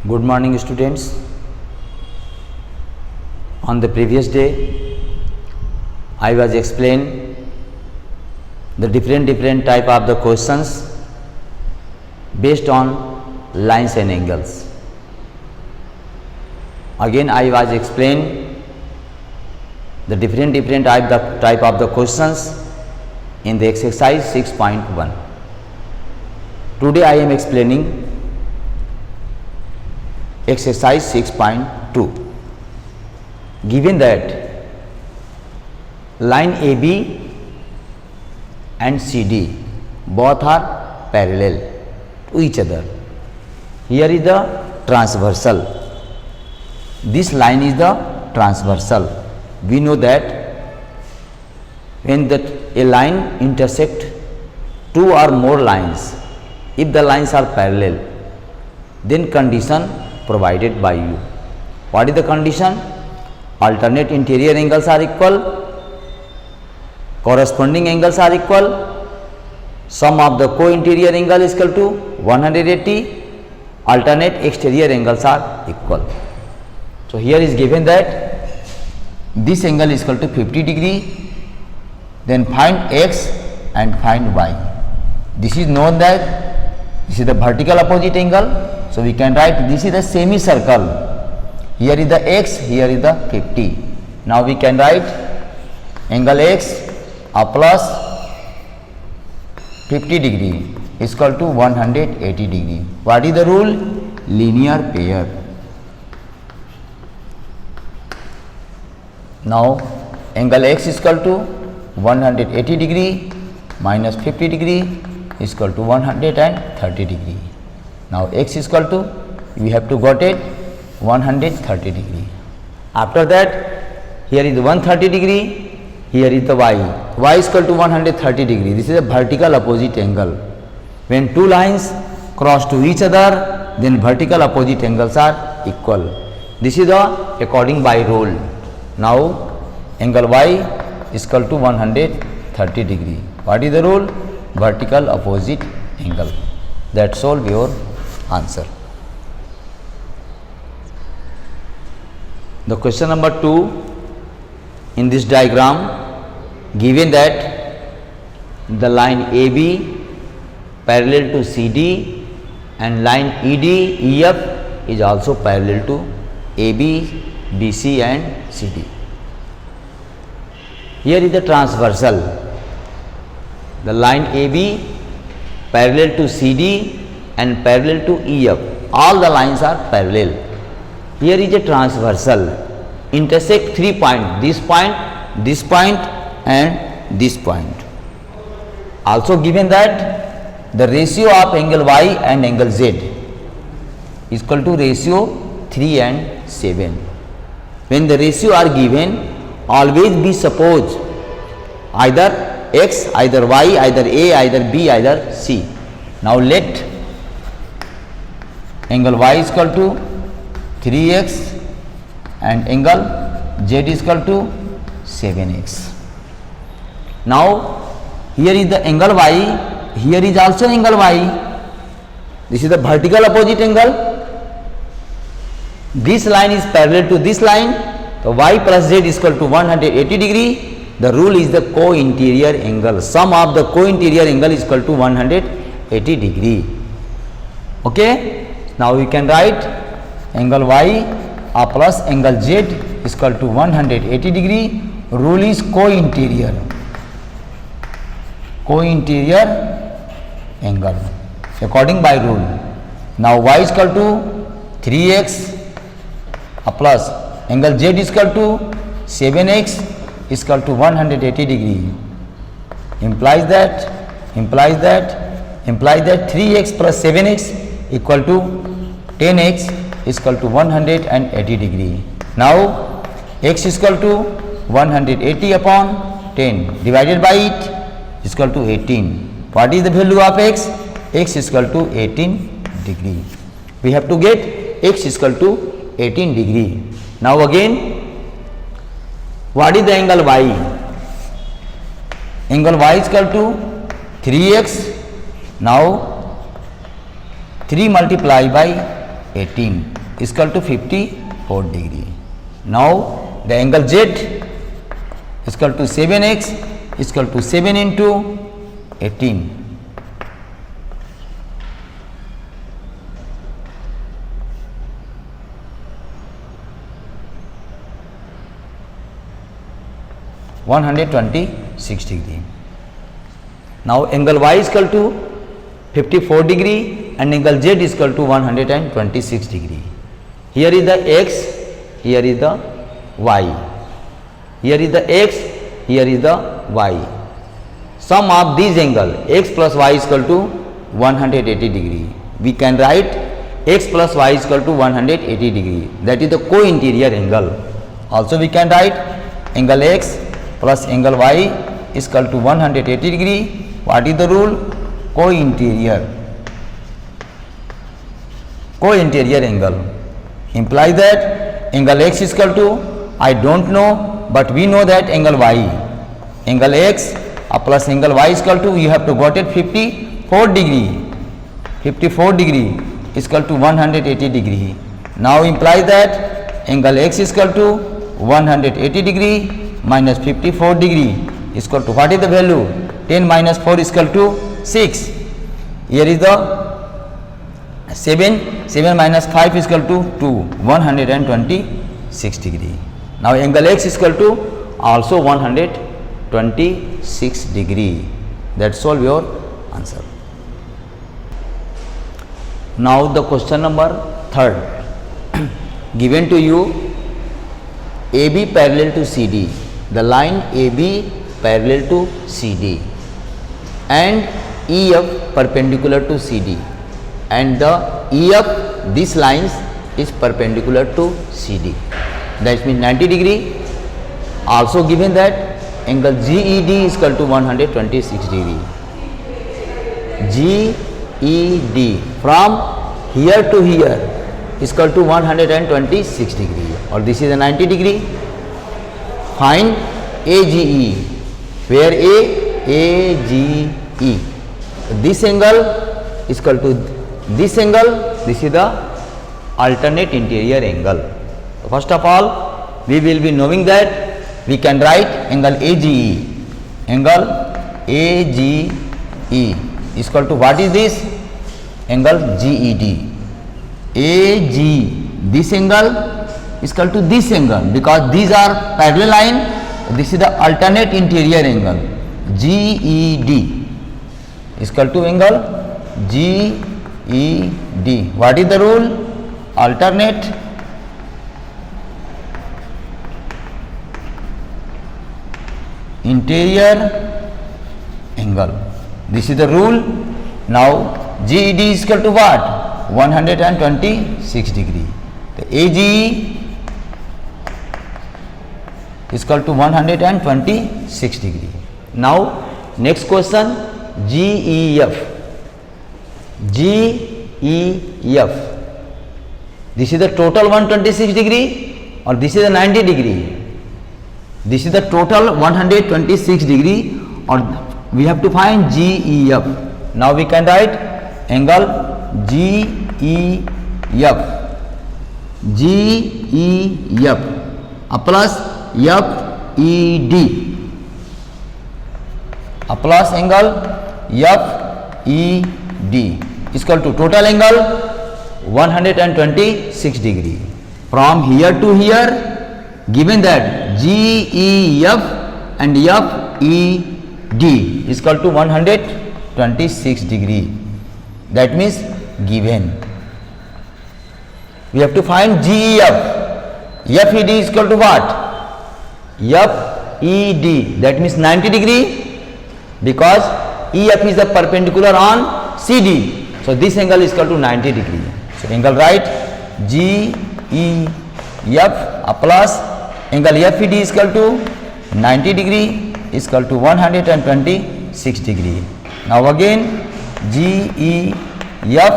Good morning students. On the previous day I was explained the different type of the questions based on lines and angles. Again I was explained the different type of the questions in the exercise 6.1. Today I am explaining exercise 6.2. Given that line AB and CD both are parallel to each other. Here is the transversal. This line is the transversal. We know that when a line intersect two or more lines, if the lines are parallel, then condition provided by you. What is the condition? Alternate interior angles are equal, corresponding angles are equal, sum of the co-interior angle is equal to 180, alternate exterior angles are equal. So here is given that this angle is equal to 50 degree, then find x and find y. This is known that this is the vertical opposite angle. So we can write this is the semicircle. Here is the x, here is the 50. Now we can write angle x plus 50 degree is equal to 180 degree. What is the rule? Linear pair. Now angle x is equal to 180 degree minus 50 degree is equal to 130 degree. Now x is equal to, we have to got it 130 degree. After that here is 130 degree, here is the y is equal to 130 degree. This is a vertical opposite angle. When two lines cross to each other, then vertical opposite angles are equal. This is the according by rule. Now angle y is equal to 130 degree. What is the rule? Vertical opposite angle. That solve your answer. The question number 2, in this diagram given that the line AB parallel to CD and line ED EF is also parallel to AB, BC and CD. Here is the transversal. The line AB parallel to CD and parallel to EF. All the lines are parallel. Here is a transversal. Intersect 3 points. This point and this point. Also given that the ratio of angle Y and angle Z is equal to ratio 3 and 7. When the ratio are given, always be suppose either X, either Y, either A, either B, either C. Now let angle Y is equal to 3x and angle Z is equal to 7x. Now here is the angle Y, here is also angle Y. This is the vertical opposite angle. This line is parallel to this line. So y plus z is equal to 180 degree. The rule is the co-interior angle. Sum of the co-interior angle is equal to 180 degree. Okay. Now we can write angle y plus angle z is equal to 180 degree. Rule is co-interior angle according by rule. Now y is equal to 3x plus angle z is equal to 7x is equal to 180 degree. Implies that 3x plus 7x equal to 10x is equal to 180 degree. Now x is equal to 180 upon 10 divided by it is equal to 18. What is the value of x? X is equal to 18 degree. We have to get x is equal to 18 degree. Now again, what is the angle y? Angle y is equal to 3x. Now 3 multiplied by 18 is equal to 54 degree. Now the angle Z is equal to 7x is equal to 7 into 18. (126 degree). Now angle Y is equal to 54 degree and angle Z is equal to 126 degree. Here is the X, here is the Y. Here is the X, here is the Y. Sum of these angle X plus Y is equal to 180 degree. We can write X plus Y is equal to 180 degree. That is the co-interior angle. Also we can write angle X plus angle Y is equal to 180 degree. What is the rule? Co-interior angle implies that angle X is equal to, I don't know, but we know that angle Y, angle X plus angle Y is equal to, you have to got it 54 degree. 54 degree is equal to 180 degree. Now implies that angle X is equal to 180 degree minus 54 degree is equal to, what is the value? 10 minus 4 is equal to 6. Here is the 7 minus 5 is equal to 2, 126 degree. Now angle X is equal to also 126 degree. That solve your answer. Now the question number 3rd. Given to you AB parallel to CD, the line AB parallel to CD and EF perpendicular to CD, and the EF, these lines is perpendicular to CD, that means 90 degree. Also given that angle GED is equal to 126 degree. GED from here to here is equal to 126 degree, or this is a 90 degree. Find AGE, where AGE, this angle is equal to this angle, this is the alternate interior angle. First of all, we will be knowing that we can write angle AGE. Angle AGE is equal to, what is this? Angle GED. AG, this angle is equal to this angle, because these are parallel line. This is the alternate interior angle. GED is equal to angle GED. What is the rule? Alternate interior angle. This is the rule. Now GED is equal to what? 126 degree. The AGE is equal to 126 degree. Now next question, GEF. GEF. This is the total 126 degree, or this is the 90 degree. This is the total 126 degree, or we have to find GEF. Now we can write angle GEF. GEF plus FED, plus angle FED is equal to total angle 126 degree. From here to here, given that GEF and FED is equal to 126 degree. That means given. We have to find GEF. FED is equal to what? FED, that means 90 degree, because EF is the perpendicular on CD. So this angle is equal to 90 degree. So angle right, GEF plus angle FED is equal to 90 degree is equal to 126 degree. Now again GEF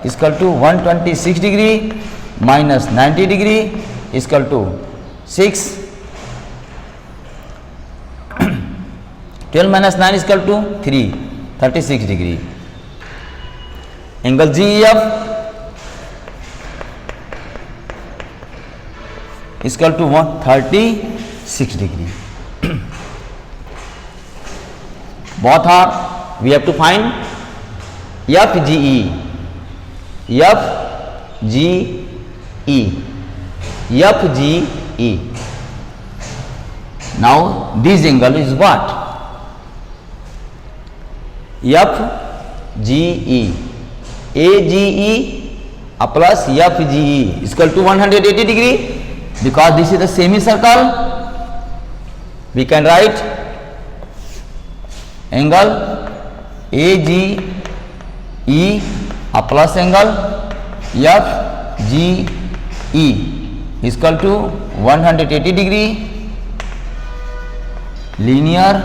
is equal to 126 degree minus 90 degree is equal to 6. 12 minus 9 is equal to 3, 36 degree. Angle GEF is equal to 36 degree. Both are, we have to find FGE. FGE. Now this angle is what? FGE. AGE plus FGE is equal to 180 degree. Because this is the semicircle, we can write angle AGE plus angle FGE is equal to 180 degree linear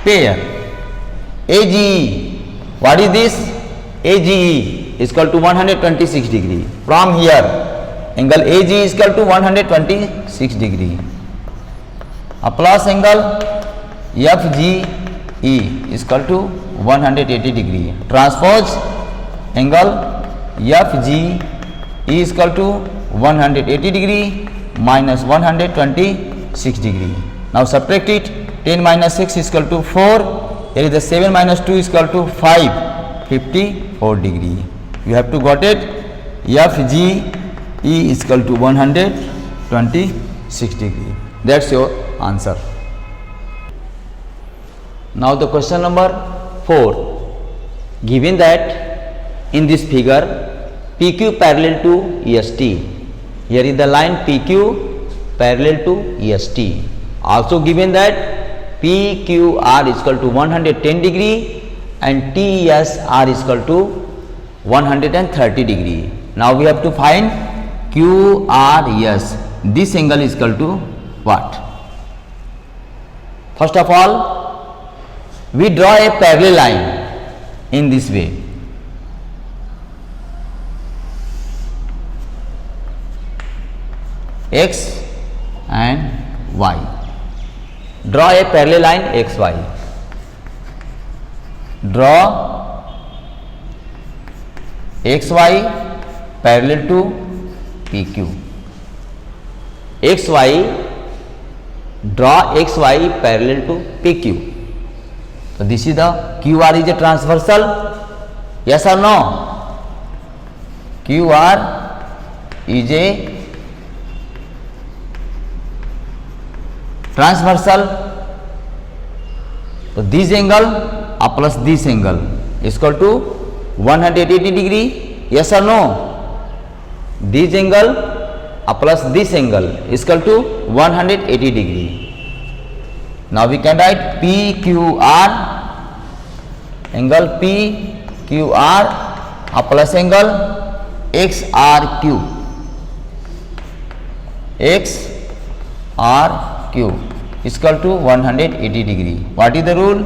pair. AGE, what is this? AGE is equal to 126 degree. From here, angle AG is equal to 126 degree. Plus angle FGE is equal to 180 degree. Transpose angle FGE is equal to 180 degree minus 126 degree. Now subtract it. 10 minus 6 is equal to 4. Here is the 7 minus 2 is equal to 5. 54 degree. You have to got it. FGE is equal to 126 degree. That's your answer. Now the question number 4. Given that in this figure PQ parallel to EST. Here is the line PQ parallel to EST. Also given that PQR is equal to 110 degree and TSR is equal to 130 degree. Now we have to find QRS. This angle is equal to what? First of all, we draw a parallel line in this way. X and Y. Draw a parallel line XY. Draw XY parallel to PQ. XY, draw XY parallel to PQ. So this is the QR is a transversal. Yes or no? QR is a transversal. So this angle plus this angle is equal to 180 degree. Yes or no? This angle plus this angle is equal to 180 degree. Now we can write PQR, angle PQR plus angle XRQ. XRQ is equal to 180 degree. What is the rule?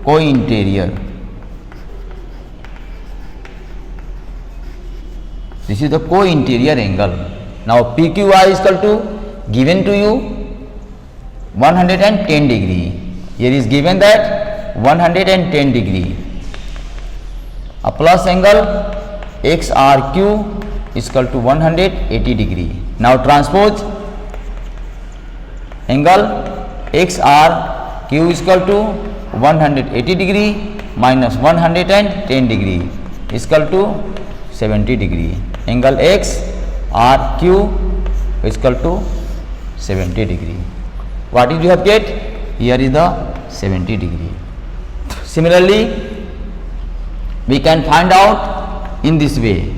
Co-interior. This is the co-interior angle. Now PQR is equal to, given to you 110 degree. Here is given that 110 degree. A plus angle XRQ is equal to 180 degree. Now transpose angle XRQ is equal to 180 degree minus 110 degree is equal to 70 degree. Angle XRQ is equal to 70 degree. What did you have get? Here is the 70 degree. Similarly, we can find out in this way.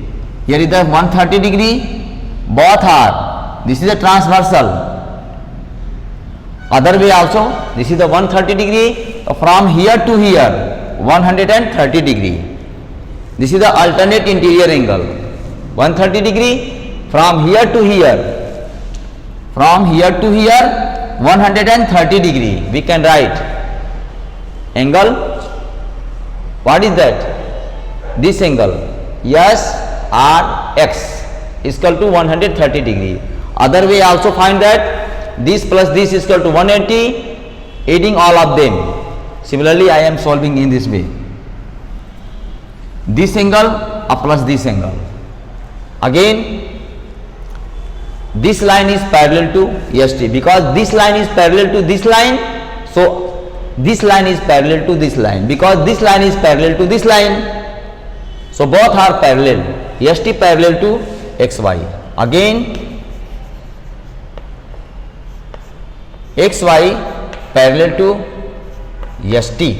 Here is the 130 degree. Both are, this is a transversal. Other way also, this is the 130 degree. From here to here 130 degree. This is the alternate interior angle. 130 degree from here to here. From here to here 130 degree. We can write angle. What is that? This angle SRX is equal to 130 degree. Other way also find that this plus this is equal to 180, adding all of them. Similarly, I am solving in this way. This angle plus this angle. Again, this line is parallel to ST. Because this line is parallel to this line, so this line is parallel to this line. Because this line is parallel to this line, so both are parallel. ST parallel to XY. Again, XY parallel to ST,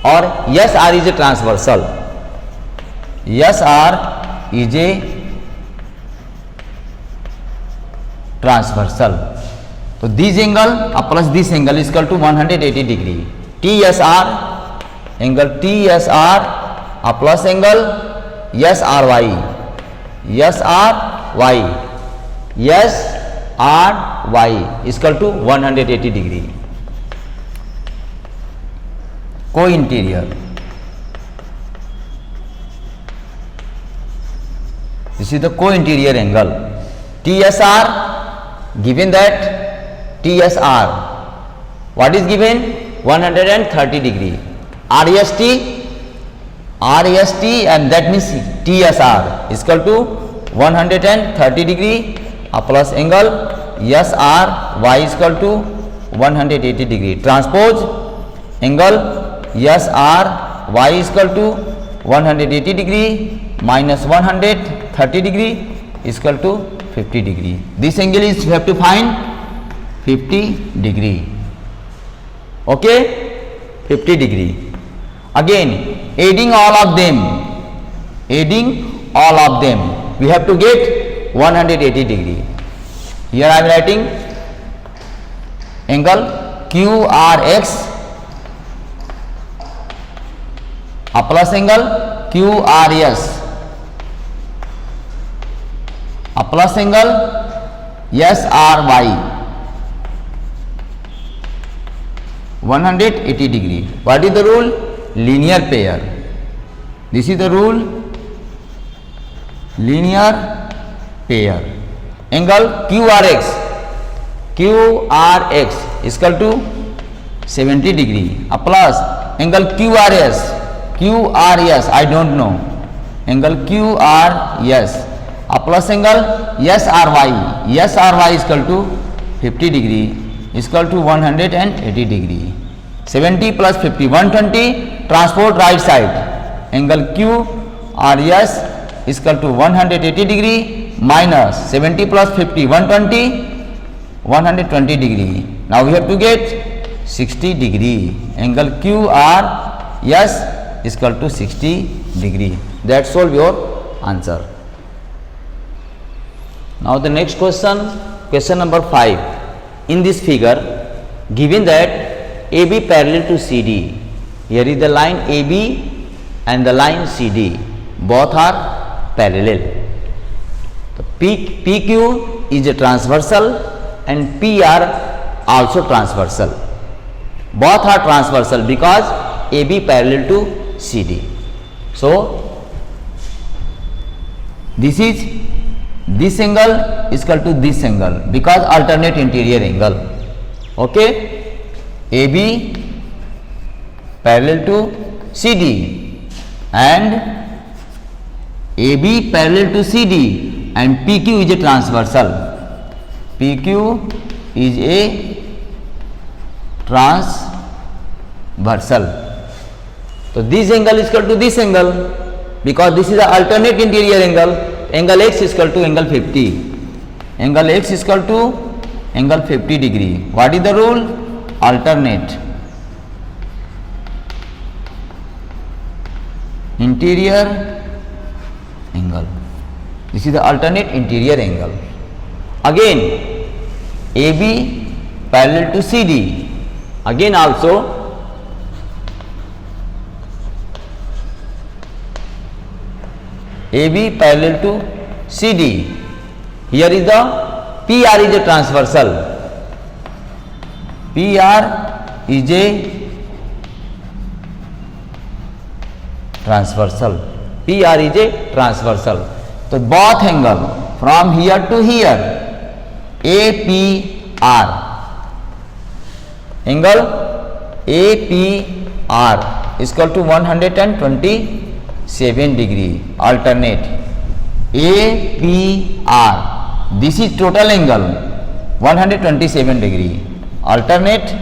or SR is a transversal. SR is a transversal. So this angle plus this angle is equal to 180 degree. TSR, angle TSR plus angle SRY. SRY. SRY is equal to 180 degree. Co-interior. This is the co-interior angle. TSR, given that TSR, what is given? 130 degree. RST, and that means TSR is equal to 130 degree plus angle SRY is equal to 180 degree. Transpose angle SRY is equal to 180 degree minus 130 degree is equal to 50 degree. This angle is you have to find 50 degree. Okay, 50 degree. Again, adding all of them, we have to get 180 degree. Here I am writing angle QRX plus angle QRS plus angle SRY 180 degree. What is the rule? Linear pair. This is the rule, linear pair. Angle QRX is equal to 70 degree plus angle QRS I don't know, angle QRS plus angle SRY is equal to 50 degree is equal to 180 degree. 70 plus 50 120. Transport right side, angle QRS is equal to 180 degree minus 70 plus 50 120 degree. Now we have to get 60 degree. Angle QRS is equal to 60 degree. That solve your answer. Now the next question, question number 5. In this figure, given that AB parallel to CD, here is the line AB and the line CD, both are parallel. So PQ is a transversal and PR also transversal. Both are transversal because AB parallel to CD. So this angle is equal to this angle because alternate interior angle. Okay, AB parallel to CD and AB parallel to CD and PQ is a transversal. PQ is a transversal. So this angle is equal to this angle because this is the alternate interior angle. Angle X is equal to angle 50. Angle X is equal to angle 50 degree. What is the rule? Alternate interior angle. This is the alternate interior angle. Again, AB parallel to CD. Again also AB parallel to CD. Here is the PR is a transversal. PR is a transversal. PR is a transversal. So both angle from here to here, APR, angle APR is equal to 127 degree, alternate APR, this is total angle 127 degree. Alternate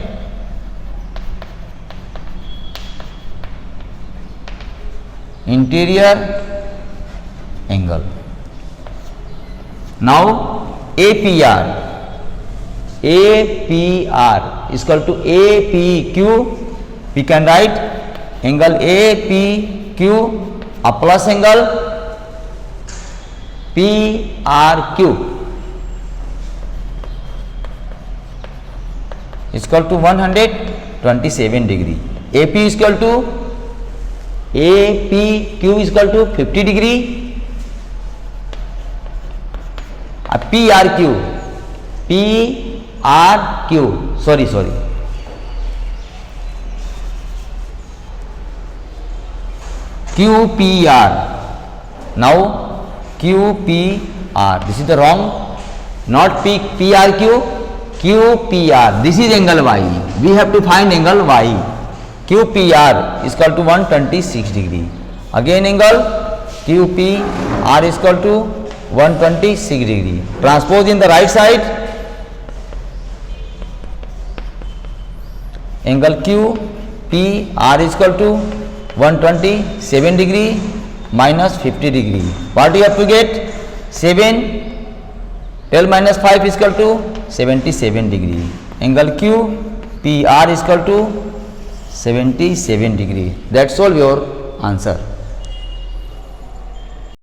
interior angle. Now APR is equal to APQ. We can write angle APQ a plus angle PRQ is equal to 127 degree. AP is equal to APQ is equal to 50 degree. PRQ QPR. Now QPR, this is the wrong, not PRQ, QPR. This is angle Y. We have to find angle Y. QPR is equal to 126 degree. Again angle QPR is equal to 126 degree. Transpose in the right side. Angle QPR is equal to 127 degree minus 50 degree. What you have to get? 7 12 minus 5 is equal to 77 degree. Angle QPR is equal to 77 degree. That's all your answer.